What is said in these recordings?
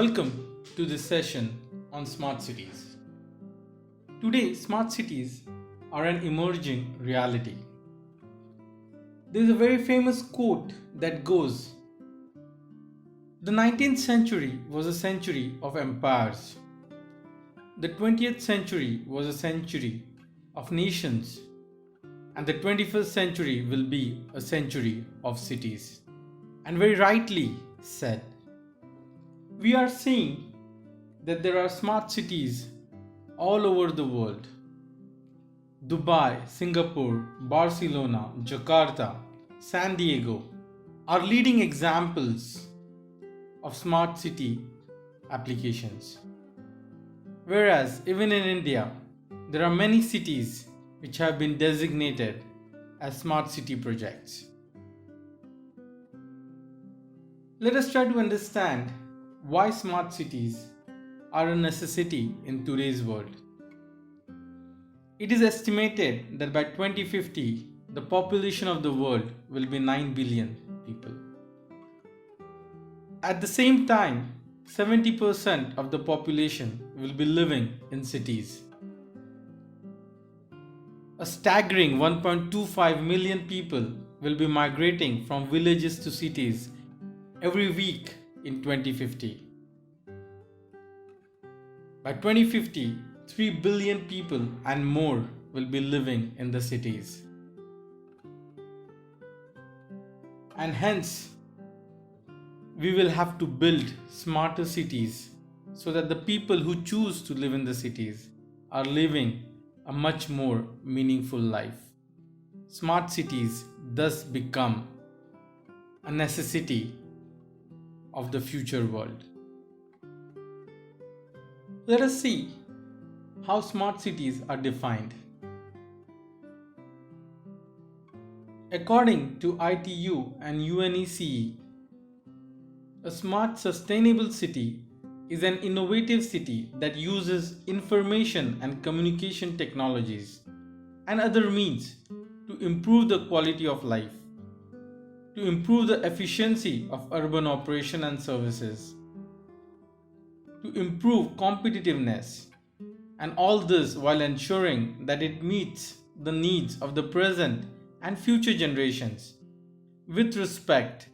Welcome to this session on smart cities. Today, smart cities are an emerging reality. There is a very famous quote that goes, "The 19th century was a century of empires. The 20th century was a century of nations, and the 21st century will be a century of cities." And very rightly said. We are seeing that there are smart cities all over the world. Dubai, Singapore, Barcelona, Jakarta, San Diego are leading examples of smart city applications. Whereas even in India, there are many cities which have been designated as smart city projects. Let us try to understand why smart cities are a necessity in today's world. It is estimated that by 2050, the population of the world will be 9 billion people. At the same time, 70% of the population will be living in cities. A staggering 1.25 million people will be migrating from villages to cities every week in 2050. By 2050, 3 billion people and more will be living in the cities. And hence, we will have to build smarter cities so that the people who choose to live in the cities are living a much more meaningful life. Smart cities thus become a necessity of the future world. Let us see how smart cities are defined. According to ITU and UNECE, a smart sustainable city is an innovative city that uses information and communication technologies and other means to improve the quality of life, to improve the efficiency of urban operation and services, to improve competitiveness, and all this while ensuring that it meets the needs of the present and future generations with respect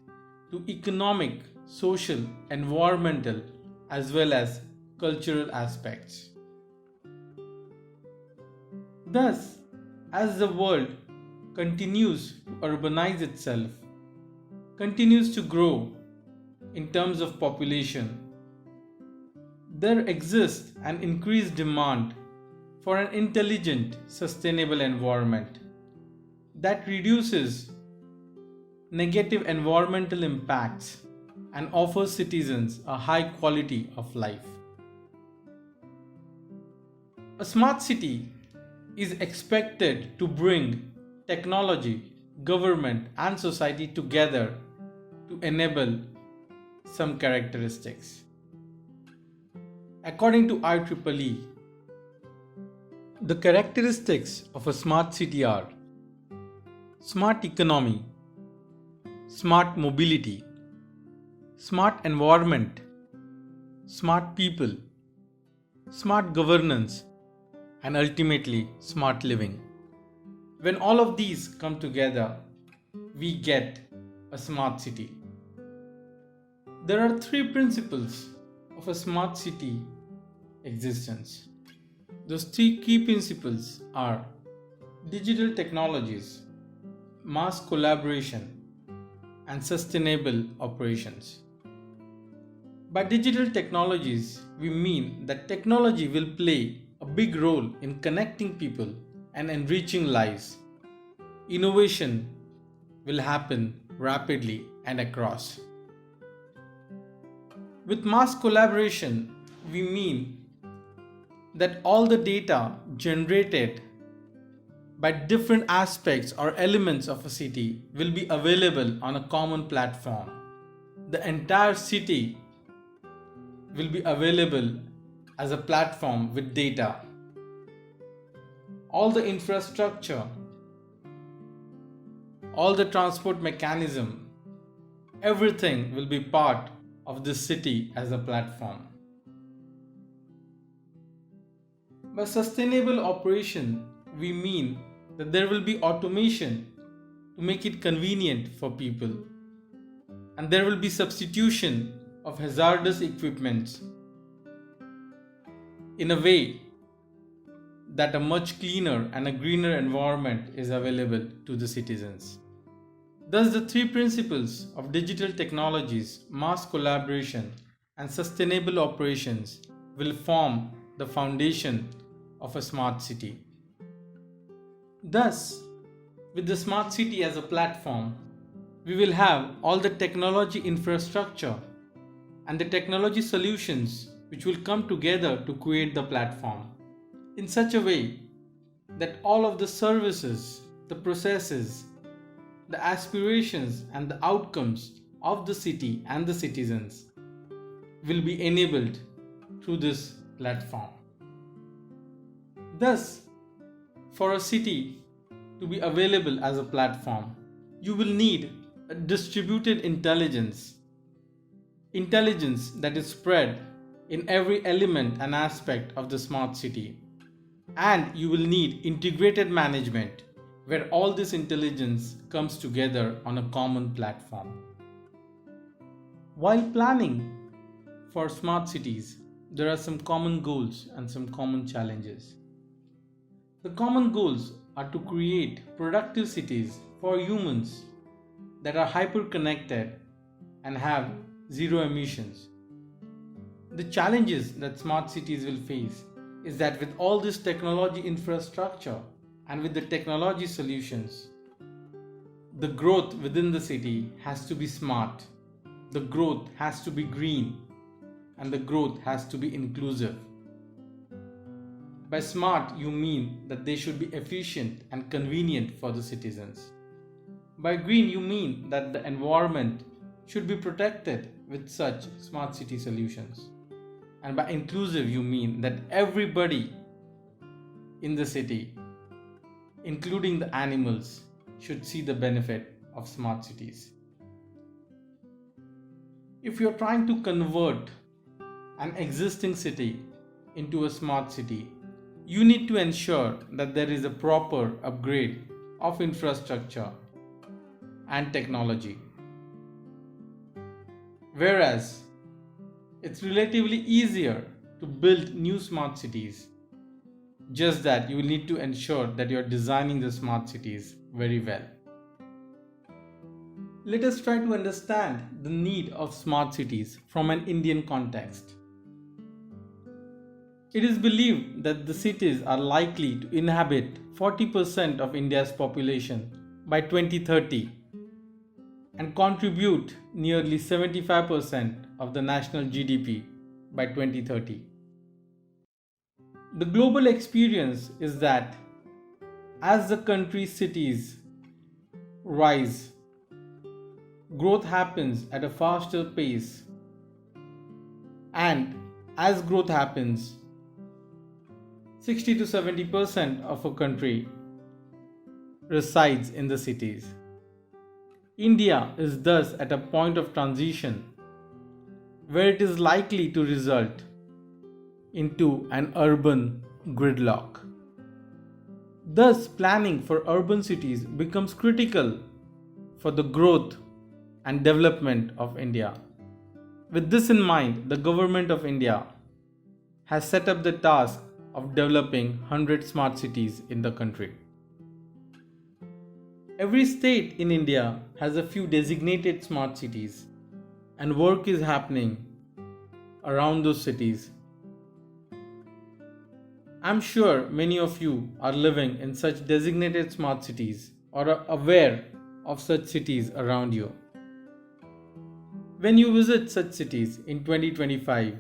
to economic, social, environmental, as well as cultural aspects. Thus, as the world continues to urbanize itself, continues to grow in terms of population, there exists an increased demand for an intelligent, sustainable environment that reduces negative environmental impacts and offers citizens a high quality of life. A smart city is expected to bring technology, government, and society together to enable some characteristics. According to IEEE, the characteristics of a smart city are smart economy, smart mobility, smart environment, smart people, smart governance, and ultimately smart living. When all of these come together, we get a smart city. There are 3 principles of a smart city existence. Those 3 key principles are digital technologies, mass collaboration, and sustainable operations. By digital technologies, we mean that technology will play a big role in connecting people and enriching lives. Innovation will happen rapidly and across. With mass collaboration, we mean that all the data generated by different aspects or elements of a city will be available on a common platform. The entire city will be available as a platform with data. All the infrastructure, all the transport mechanism, everything will be part of this city as a platform. By sustainable operation, we mean that there will be automation to make it convenient for people, and there will be substitution of hazardous equipment in a way that a much cleaner and a greener environment is available to the citizens. Thus, the three principles of digital technologies, mass collaboration, and sustainable operations will form the foundation of a smart city. Thus, with the smart city as a platform, we will have all the technology infrastructure and the technology solutions which will come together to create the platform in such a way that all of the services, the processes, the aspirations and the outcomes of the city and the citizens will be enabled through this platform. Thus, for a city to be available as a platform, you will need a distributed intelligence that is spread in every element and aspect of the smart city. And you will need integrated management where all this intelligence comes together on a common platform. While planning for smart cities, there are some common goals and some common challenges. The common goals are to create productive cities for humans that are hyper-connected and have zero emissions. The challenges that smart cities will face is that with all this technology infrastructure and with the technology solutions, the growth within the city has to be smart, the growth has to be green, and the growth has to be inclusive. By smart, you mean that they should be efficient and convenient for the citizens. By green, you mean that the environment should be protected with such smart city solutions. And by inclusive, you mean that everybody in the city, including the animals, should see the benefit of smart cities. If you're trying to convert an existing city into a smart city, you need to ensure that there is a proper upgrade of infrastructure and technology. Whereas it's relatively easier to build new smart cities, just that you will need to ensure that you're designing the smart cities very well. Let us try to understand the need of smart cities from an Indian context. It is believed that the cities are likely to inhabit 40% of India's population by 2030 and contribute nearly 75% of the national GDP by 2030. The global experience is that as the country's cities rise, growth happens at a faster pace, and as growth happens, 60 to 70% of a country resides in the cities. India is thus at a point of transition where it is likely to result into an urban gridlock. Thus, planning for urban cities becomes critical for the growth and development of India. With this in mind, the Government of India has set up the task of developing 100 smart cities in the country. Every state in India has a few designated smart cities, and work is happening around those cities. I'm sure many of you are living in such designated smart cities or are aware of such cities around you. When you visit such cities in 2025,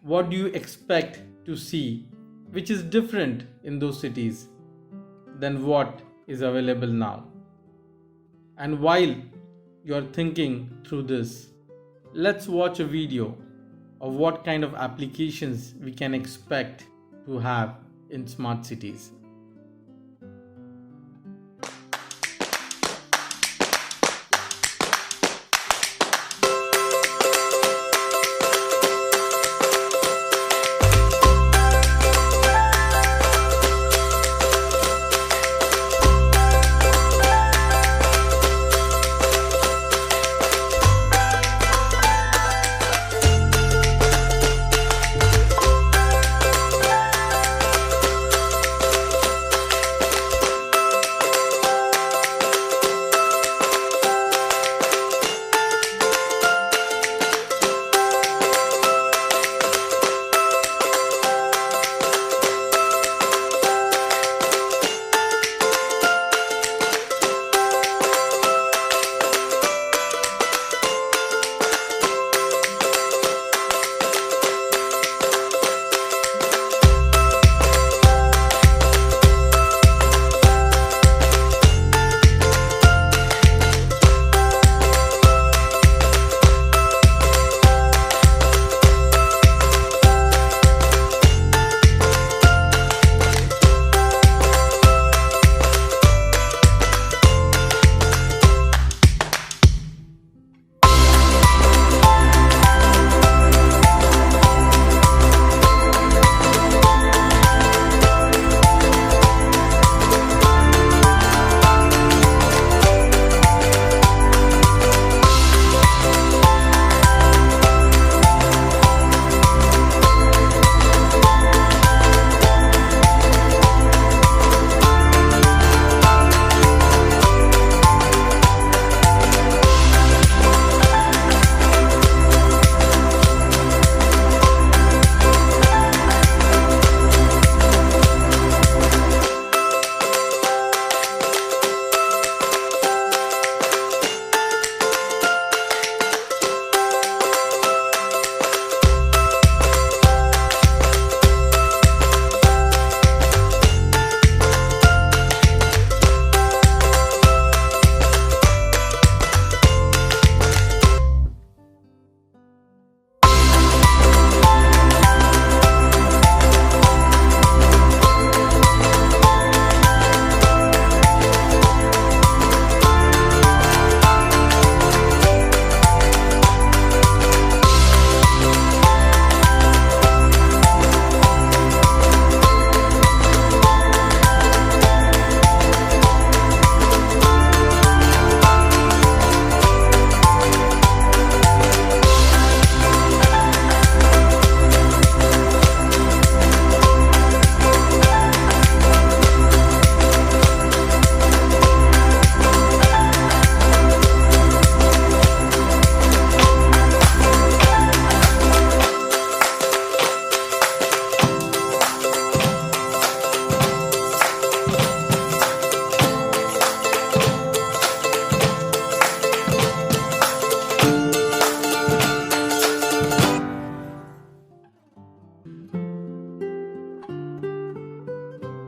what do you expect to see which is different in those cities than what is available now? And while you are thinking through this, let's watch a video of what kind of applications we can expect to have in smart cities.